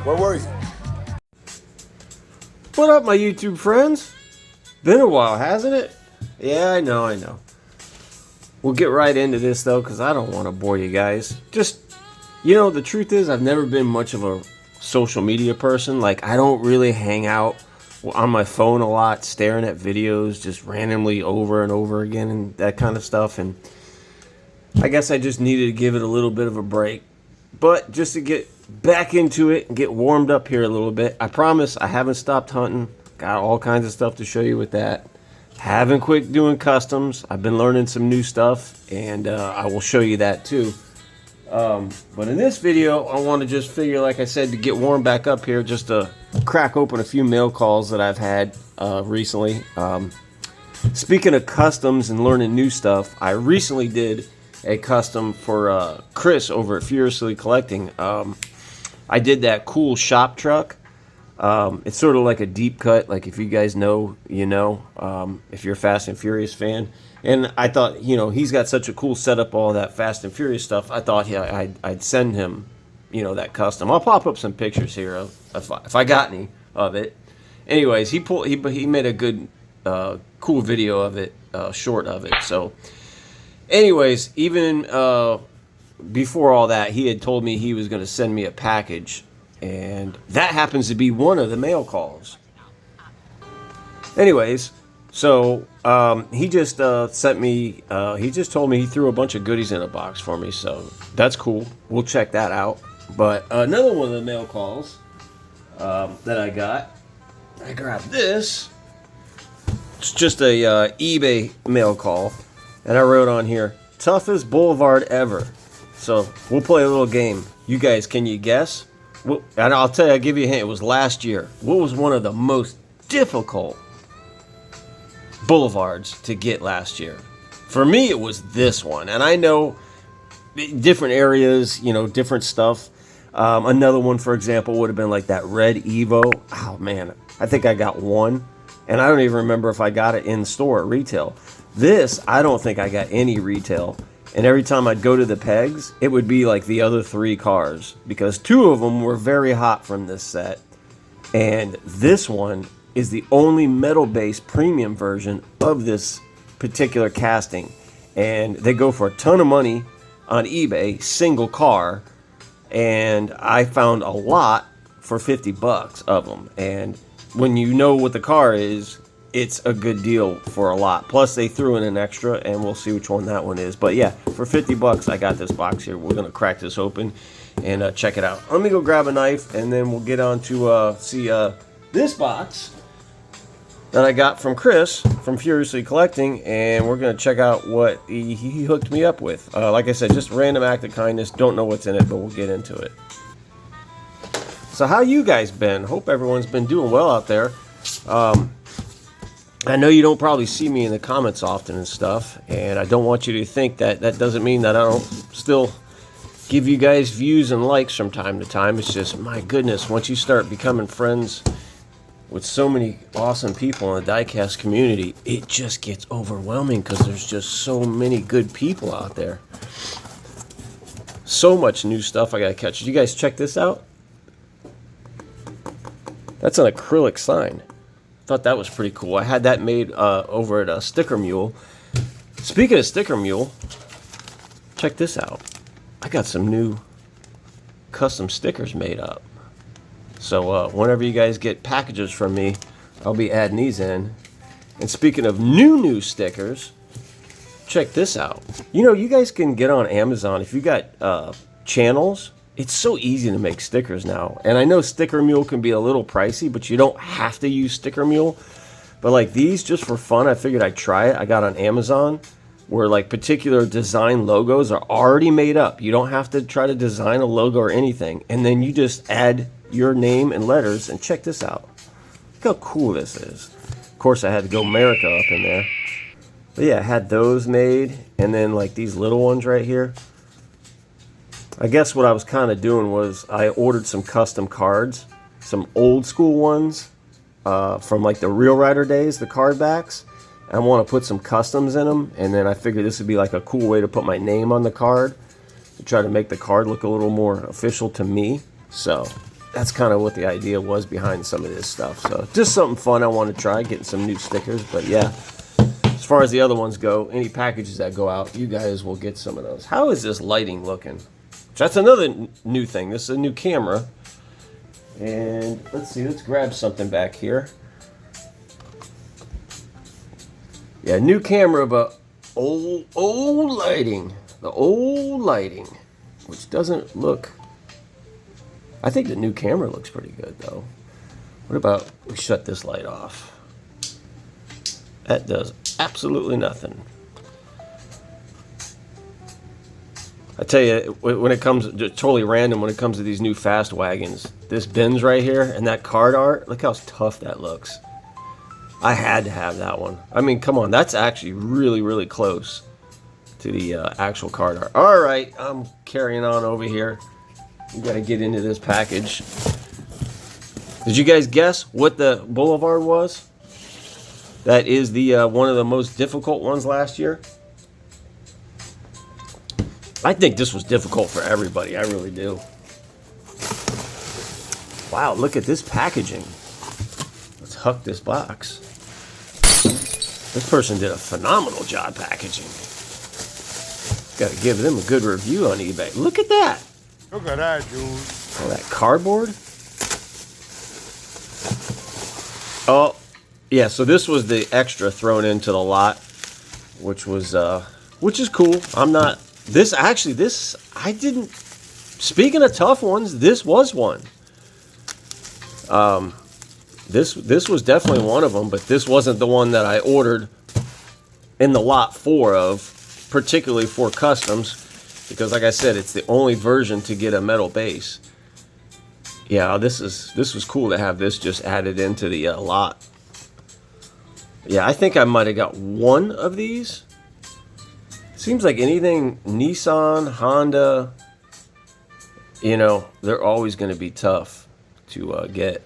Where were you? What up, my YouTube friends? Been a while, hasn't it? Yeah, I know. We'll get right into this, though, because I don't want to bore you guys. Just, the truth is I've never been much of a social media person. Like, I don't really hang out on my phone a lot, staring at videos just randomly over and over again and that kind of stuff. And I guess I just needed to give it a little bit of a break. But just to get back into it and get warmed up here a little bit, I promise I haven't stopped hunting. Got all kinds of stuff to show you with that. Haven't quit doing customs. I've been learning some new stuff, and I will show you that too. But in this video, I want to just figure, like I said, to get warmed back up here, just to crack open a few mail calls that I've had recently. Speaking of customs and learning new stuff, I recently did a custom for Chris over at Furiously Collecting. I did that cool shop truck. It's sort of like a deep cut, like if you guys know, if you're a Fast and Furious fan. And I thought, he's got such a cool setup, all that Fast and Furious stuff. I thought, I'd send him, that custom. I'll pop up some pictures here if I got any of it. Anyways, he made a good, cool video of it, short of it. So, anyways, even before all that, he had told me he was going to send me a package. And that happens to be one of the mail calls. Anyways, so he just sent me, he just told me he threw a bunch of goodies in a box for me. So that's cool. We'll check that out. But another one of the mail calls that I got, I grabbed this. It's just a eBay mail call. And I wrote on here, toughest boulevard ever. So we'll play a little game. You guys, can you guess? Well, and I'll give you a hint, it was last year. What was one of the most difficult boulevards to get last year? For me, it was this one. And I know different areas, different stuff. Another one, for example, would have been like that red Evo. Oh, man, I think I got one. And I don't even remember if I got it in store at retail. This, I don't think I got any retail. And every time I'd go to the pegs, it would be like the other three cars, because two of them were very hot from this set. And this one is the only metal-based premium version of this particular casting. And they go for a ton of money on eBay, single car. And I found a lot for 50 bucks of them. And when you know what the car is, it's a good deal for a lot. Plus, they threw in an extra, and we'll see which one that one is. But yeah, for 50 bucks, I got this box here. We're going to crack this open and check it out. Let me go grab a knife, and then we'll get on to see this box that I got from Chris from Furiously Collecting, and we're going to check out what he hooked me up with. Like I said, just a random act of kindness. Don't know what's in it, but we'll get into it. So how you guys been? Hope everyone's been doing well out there. I know you don't probably see me in the comments often and stuff, and I don't want you to think that doesn't mean that I don't still give you guys views and likes from time to time. It's just, my goodness, once you start becoming friends with so many awesome people in the diecast community, it just gets overwhelming because there's just so many good people out there. So much new stuff I gotta catch. Did you guys check this out? That's an acrylic sign. Thought that was pretty cool. I had that made over at Sticker Mule. Speaking of Sticker Mule, check this out. I got some new custom stickers made up. So whenever you guys get packages from me, I'll be adding these in. And speaking of new stickers, check this out. You guys can get on Amazon if you got channels. It's so easy to make stickers now. And I know Sticker Mule can be a little pricey, but you don't have to use Sticker Mule. But like these, just for fun, I figured I'd try it. I got on Amazon where like particular design logos are already made up. You don't have to try to design a logo or anything. And then you just add your name and letters, and check this out. Look how cool this is. Of course, I had to go America up in there. But yeah, I had those made. And then like these little ones right here. I guess what I was kind of doing was I ordered some custom cards, some old school ones from like the Real Rider days, the card backs. I want to put some customs in them, and then I figured this would be like a cool way to put my name on the card to try to make the card look a little more official to me. So that's kind of what the idea was behind some of this stuff. So just something fun I want to try, getting some new stickers. But yeah, as far as the other ones go, any packages that go out, you guys will get some of those. How is this lighting looking? That's another new thing. This is a new camera. And let's see, let's grab something back here. Yeah, new camera, but old lighting. The old lighting, which doesn't look... I think the new camera looks pretty good, though. What about we shut this light off? That does absolutely nothing. I tell you, when it comes, just totally random, when it comes to these new fast wagons, this Benz right here and that card art, look how tough that looks. I had to have that one. I mean, come on, that's actually really, really close to the actual card art. All right, I'm carrying on over here. We got to get into this package. Did you guys guess what the Boulevard was? That is the one of the most difficult ones last year. I think this was difficult for everybody. I really do. Wow, look at this packaging. Let's huck this box. This person did a phenomenal job packaging. Got to give them a good review on eBay. Look at that. Look at that, dude. Oh, that cardboard? Oh, yeah, so this was the extra thrown into the lot, which is cool. I'm not, I didn't, speaking of tough ones, this was one. This was definitely one of them, but this wasn't the one that I ordered in the lot 4 of, particularly for customs. Because like I said, it's the only version to get a metal base. Yeah, this was cool to have this just added into the lot. Yeah, I think I might have got one of these. Seems like anything Nissan, Honda, you know, they're always going to be tough to get.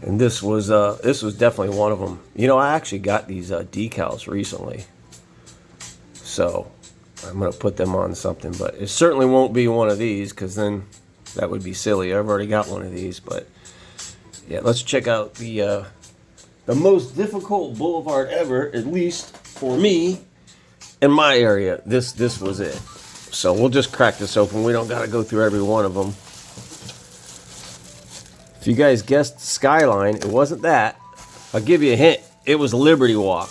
And this was definitely one of them. You know, I actually got these decals recently. So I'm going to put them on something, but it certainly won't be one of these because then that would be silly. I've already got one of these, but yeah, let's check out the most difficult Boulevard ever, at least for me in my area. This was it. So we'll just crack this open. We don't got to go through every one of them. If you guys guessed Skyline, it wasn't that. I'll give you a hint. It was Liberty Walk.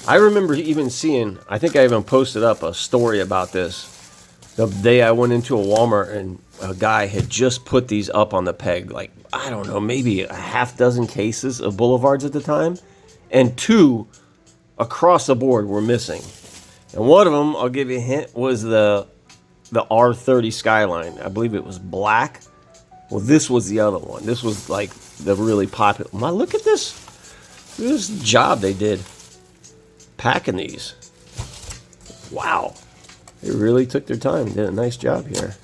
I remember even seeing, I think I even posted up a story about this the day I went into a Walmart and a guy had just put these up on the peg. Like, I don't know, maybe a half dozen cases of Boulevards at the time. And 2 across the board were missing. And one of them, I'll give you a hint, was the R30 Skyline. I believe it was black. Well, this was the other one. This was like the really popular. My, look at this. Look at this job they did packing these. Wow. They really took their time and did a nice job here.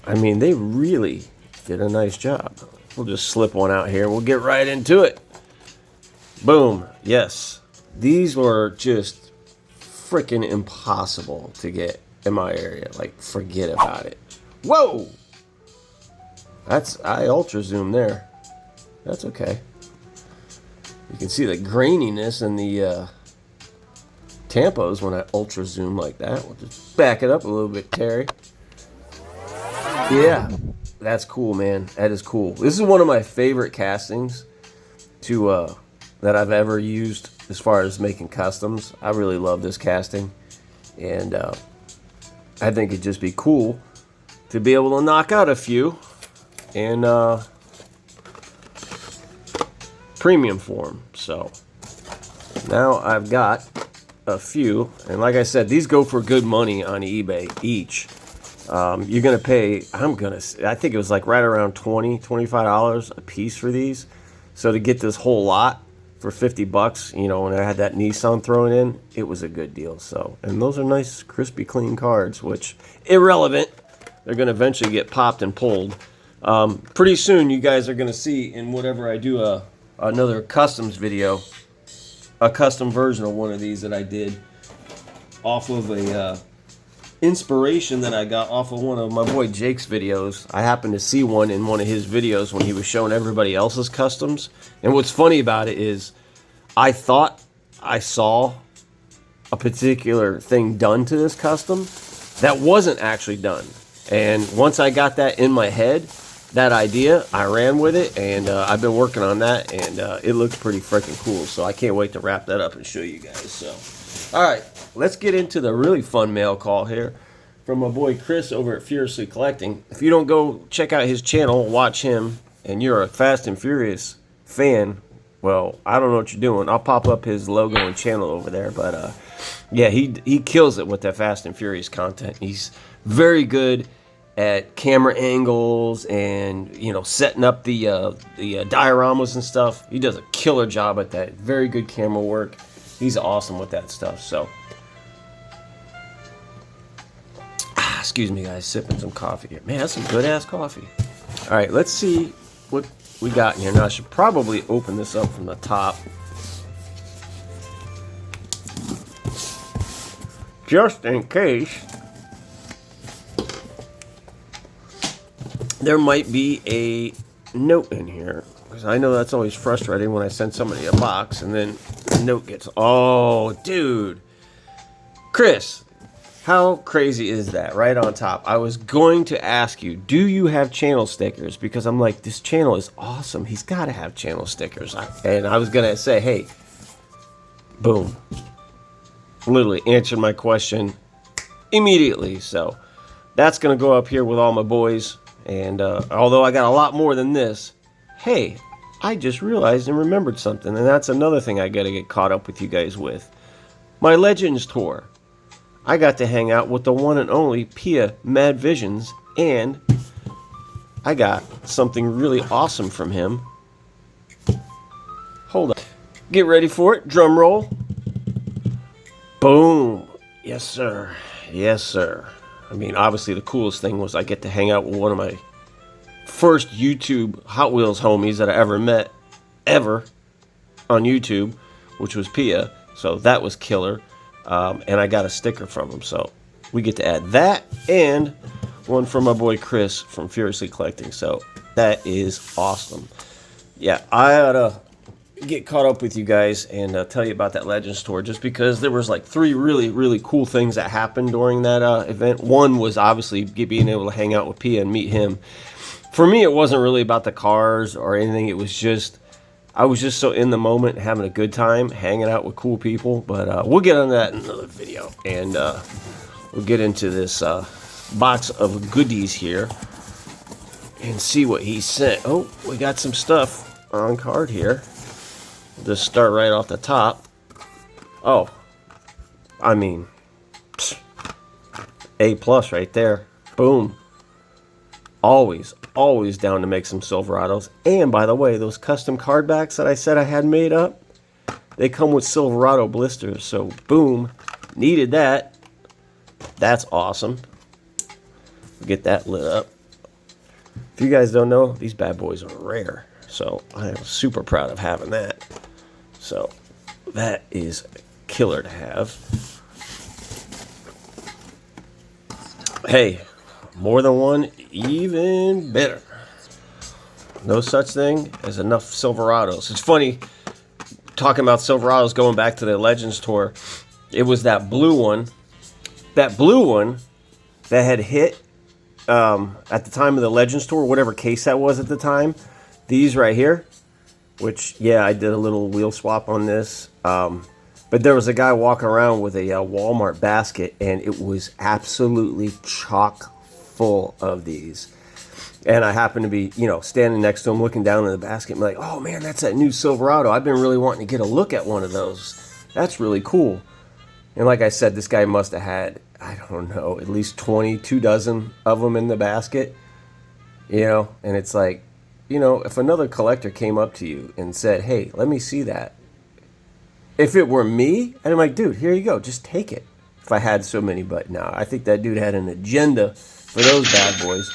I mean, they really did a nice job. We'll just slip one out here. We'll get right into it. Boom. Yes. These were just freaking impossible to get in my area. Like, forget about it. Whoa! I ultra zoom there. That's okay. You can see the graininess in the tampos when I ultra zoom like that. We'll just back it up a little bit, Terry. Yeah, that's cool, man. That is cool. This is one of my favorite castings that I've ever used as far as making customs. I really love this casting, and I think it'd just be cool to be able to knock out a few in premium form. So now I've got a few, and like I said, these go for good money on eBay each. You're gonna pay, I think it was like right around $25 a piece for these. So to get this whole lot for $50, you know, when I had that Nissan thrown in, it was a good deal. So, and those are nice, crispy, clean cards, which irrelevant. They're gonna eventually get popped and pulled. Pretty soon, you guys are gonna see in whatever I do another customs video, a custom version of one of these that I did off of a inspiration that I got off of one of my boy Jake's videos. I happened to see one in one of his videos when he was showing everybody else's customs. And what's funny about it is I thought I saw a particular thing done to this custom that wasn't actually done. And once I got that in my head, that idea, I ran with it, and I've been working on that, and it looks pretty freaking cool. So I can't wait to wrap that up and show you guys. So, all right, let's get into the really fun mail call here from my boy Chris over at Furiously Collecting. If you don't go check out his channel, watch him, and you're a Fast and Furious fan, well, I don't know what you're doing. I'll pop up his logo and channel over there, but yeah, he kills it with that Fast and Furious content. He's very good at camera angles and, you know, setting up the dioramas and stuff. He does a killer job at that. Very good camera work. He's awesome with that stuff. So, excuse me, guys, sipping some coffee here. Man, that's some good ass coffee. All right, let's see what we got in here. Now I should probably open this up from the top, just in case there might be a note in here, because I know that's always frustrating when I send somebody a box and then the note gets, oh dude, Chris, how crazy is that? Right on top. I was going to ask you, do you have channel stickers? Because I'm like, this channel is awesome, he's got to have channel stickers. And I was gonna say, hey, boom, literally answered my question immediately. So that's gonna go up here with all my boys. And although I got a lot more than this, hey, I just realized and remembered something, and that's another thing I got to get caught up with you guys with. My Legends tour. I got to hang out with the one and only Pia Mad Visions, and I got something really awesome from him. Hold on. Get ready for it. Drum roll. Boom. Yes, sir. Yes, sir. I mean, obviously the coolest thing was I get to hang out with one of my first YouTube Hot Wheels homies that I ever met, ever, on YouTube, which was Pia. So that was killer. And I got a sticker from him. So we get to add that and one from my boy Chris from Furiously Collecting. So that is awesome. Yeah, I ought to get caught up with you guys and tell you about that Legends tour, just because there was like 3 really cool things that happened during that event. One was obviously being able to hang out with Pia and meet him. For me, it wasn't really about the cars or anything. It was just, I was just so in the moment, having a good time, hanging out with cool people. But we'll get on that in another video, and we'll get into this box of goodies here and see what he sent. Oh, we got some stuff on card here. Just start right off the top. Oh, I mean, A+ right there. Boom. Always down to make some Silverados. And by the way, those custom card backs that I said I had made up, they come with Silverado blisters. So boom, needed that. That's awesome. Get that lit up. If you guys don't know, these bad boys are rare. So I am super proud of having that. So that is killer to have. Hey, more than one, even better. No such thing as enough Silverados. It's funny, talking about Silverados, going back to the Legends tour, it was that blue one. That blue one that had hit at the time of the Legends tour, whatever case that was at the time. These right here, which, yeah, I did a little wheel swap on this. But there was a guy walking around with a Walmart basket, and it was absolutely chock full of these. And I happened to be, you know, standing next to him, looking down in the basket, and like, oh man, that's that new Silverado. I've been really wanting to get a look at one of those. That's really cool. And like I said, this guy must have had, I don't know, at least 22 dozen of them in the basket. You know, and it's like, you know, if another collector came up to you and said, hey, let me see that. If it were me, and I'm like, dude, here you go, just take it. If I had so many, but no, I think that dude had an agenda for those bad boys.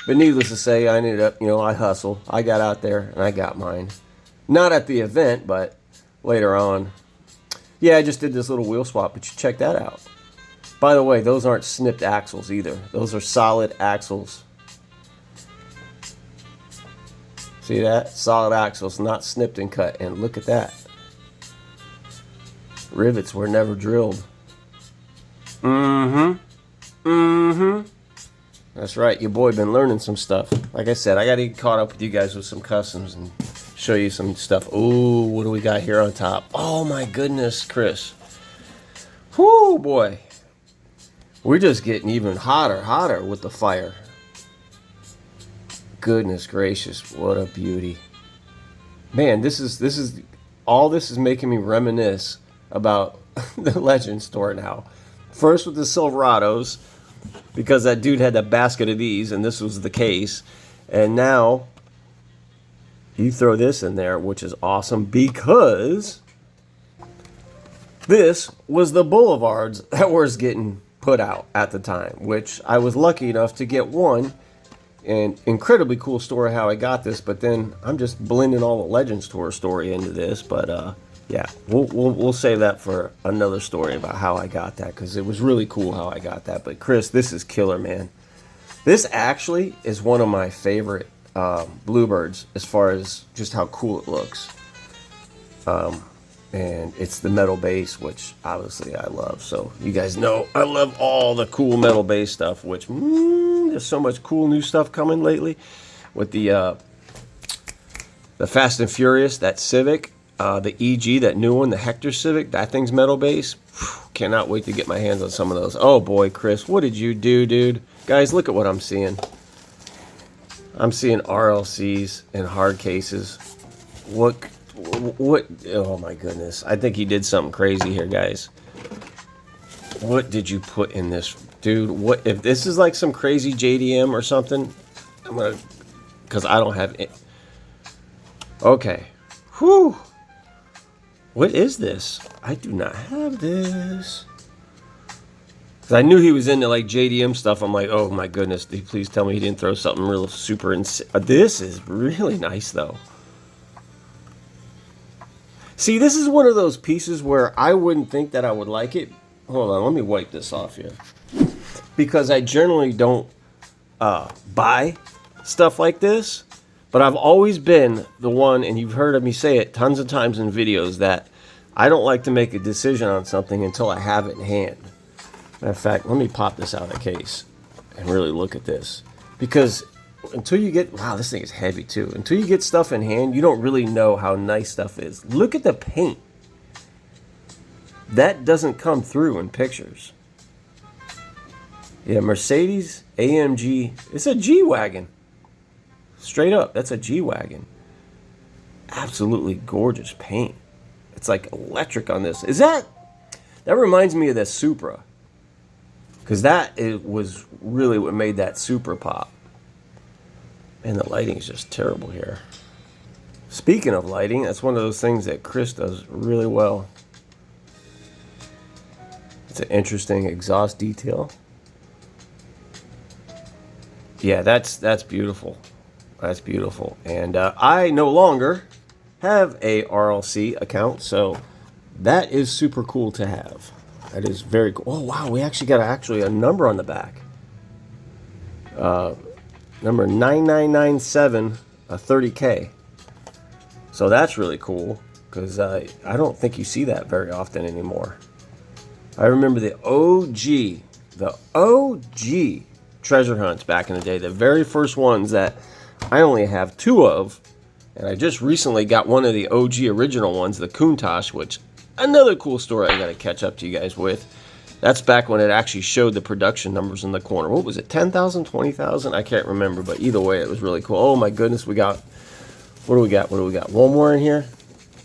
But needless to say, I ended up, you know, I hustled. I got out there and I got mine. Not at the event, but later on. Yeah, I just did this little wheel swap, but you check that out. By the way, those aren't snipped axles either. Those are solid axles. See that? Solid axles, not snipped and cut. And look at that. Rivets were never drilled. That's right. Your boy been learning some stuff. Like I said, I got to get caught up with you guys with some customs and show you some stuff. Ooh, what do we got here on top? Oh my goodness, Chris. Whoo, boy. We're just getting even hotter with the fire. Goodness gracious, what a beauty. Man, this is all this is making me reminisce about the Legend store now. First with the Silverados, because that dude had that basket of these and this was the case. And now you throw this in there, which is awesome because this was the boulevards that was getting put out at the time, which I was lucky enough to get one. And incredibly cool story how I got this, but then I'm just blending all the Legends Tour story into this. But yeah, we'll save that for another story about how I got that, because it was really cool how I got that. But Chris, this is killer, man. This actually is one of my favorite Bluebirds as far as just how cool it looks. And it's the metal base, which obviously I love. So you guys know I love all the cool metal base stuff, which there's so much cool new stuff coming lately with the Fast and Furious, that Civic, the EG, that new one, the Hector Civic, that thing's metal base. Cannot wait to get my hands on some of those. Oh boy, Chris, what did you do, dude? Guys, look at what I'm seeing. I'm seeing RLCs and hard cases. What, oh my goodness. I think he did something crazy here, guys. What did you put in this? Dude, what if this is like some crazy JDM or something? I'm gonna, because I don't have it. Okay. Whew. What is this? I do not have this. 'Cause I knew he was into like JDM stuff. I'm like, oh my goodness, please tell me he didn't throw something real super insane. This is really nice though. See, this is one of those pieces where I wouldn't think that I would like it. Hold on, let me wipe this off here. Because I generally don't buy stuff like this. But I've always been the one, and you've heard of me say it tons of times in videos, that I don't like to make a decision on something until I have it in hand. Matter of fact, let me pop this out of the case and really look at this. Because until you get, wow, this thing is heavy too. Until you get stuff in hand, you don't really know how nice stuff is. Look at the paint. That doesn't come through in pictures. Yeah, Mercedes AMG. It's a G-Wagon. Straight up, that's a G-Wagon. Absolutely gorgeous paint. It's like electric on this. Is that reminds me of that Supra. Because was really what made that Supra pop. And the lighting is just terrible here. Speaking of lighting, that's one of those things that Chris does really well. It's an interesting exhaust detail. Yeah, that's beautiful. That's beautiful. And I no longer have a RLC account, so that is super cool to have. That is very cool. Oh wow, we actually got a number on the back. Number 9997 30K. So that's really cool, because I don't think you see that very often anymore. I remember the OG treasure hunts back in the day, the very first ones that I only have 2 of, and I just recently got one of the OG original ones, the Countach, which another cool story I got to catch up to you guys with. That's back when it actually showed the production numbers in the corner. What was it, 10,000, 20,000? I can't remember, but either way, it was really cool. Oh my goodness, what do we got? One more in here?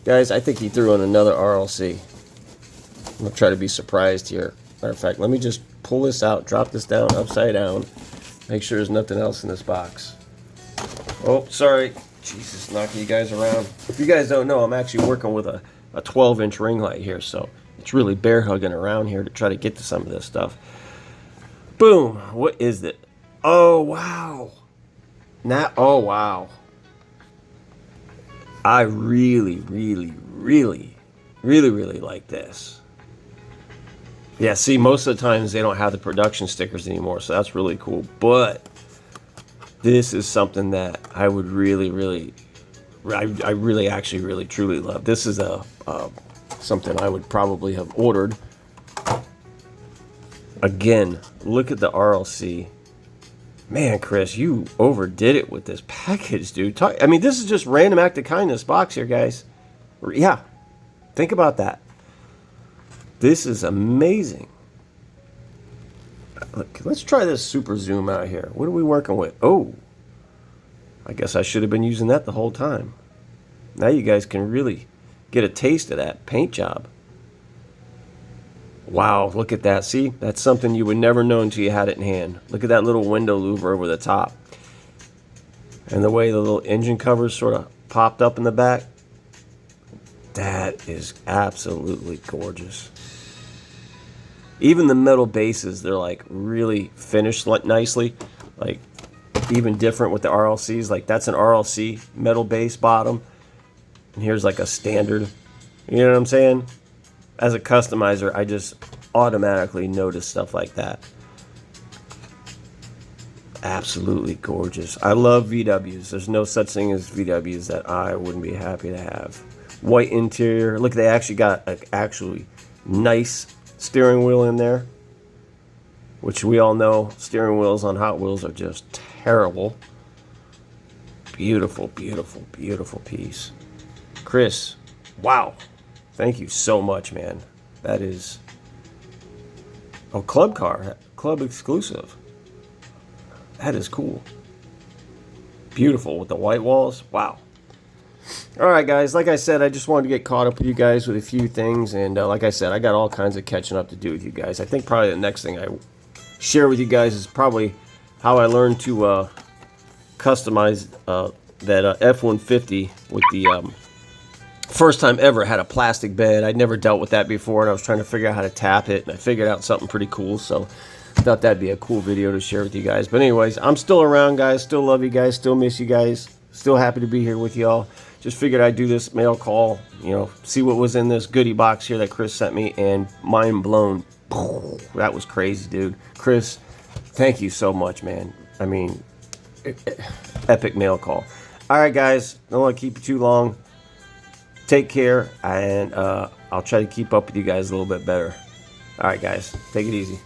Guys, I think he threw in another RLC. I'm going to try to be surprised here. Matter of fact, let me just pull this out, drop this down upside down, make sure there's nothing else in this box. Oh, sorry. Jesus, knocking you guys around. If you guys don't know, I'm actually working with a 12-inch ring light here, so it's really bear hugging around here to try to get to some of this stuff. Boom. What is it? Oh, wow. Oh, wow. I really like this. Yeah, see, most of the times they don't have the production stickers anymore, so that's really cool. But this is something that I would really, I really, actually, really, truly love. This is something I would probably have ordered. Again, look at the RLC. Man, Chris, you overdid it with this package, dude. I mean, this is just random act of kindness box here, guys. Yeah, think about that. This is amazing. Look, let's try this super zoom out here. What are we working with? Oh, I guess I should have been using that the whole time. Now you guys can really get a taste of that paint job. Wow, look at that. See, that's something you would never know until you had it in hand. Look at that little window louver over the top. And the way the little engine covers sort of popped up in the back. That is absolutely gorgeous. Even the metal bases, they're like really finished nicely. Like even different with the RLCs. Like that's an RLC metal base bottom. And here's like a standard. You know what I'm saying? As a customizer, I just automatically notice stuff like that. Absolutely gorgeous. I love VWs. There's no such thing as VWs that I wouldn't be happy to have. White interior. Look, they actually got an actually nice steering wheel in there, which we all know steering wheels on Hot Wheels are just terrible. Beautiful, beautiful, beautiful piece. Chris, wow. Thank you so much, man. That is a club car, club exclusive. That is cool. Beautiful with the white walls. Wow. All right, guys. Like I said, I just wanted to get caught up with you guys with a few things. And like I said, I got all kinds of catching up to do with you guys. I think probably the next thing I share with you guys is probably how I learned to customize that F-150 with the first time ever had a plastic bed. I'd never dealt with that before, and I was trying to figure out how to tap it, and I figured out something pretty cool, so I thought that'd be a cool video to share with you guys. But anyways, I'm still around, guys. Still love you guys. Still miss you guys. Still happy to be here with y'all. Just figured I'd do this mail call, you know, see what was in this goodie box here that Chris sent me, and mind blown. That was crazy, dude. Chris, thank you so much, man. I mean, epic mail call. All right, guys. Don't want to keep you too long. Take care, and I'll try to keep up with you guys a little bit better. All right, guys. Take it easy.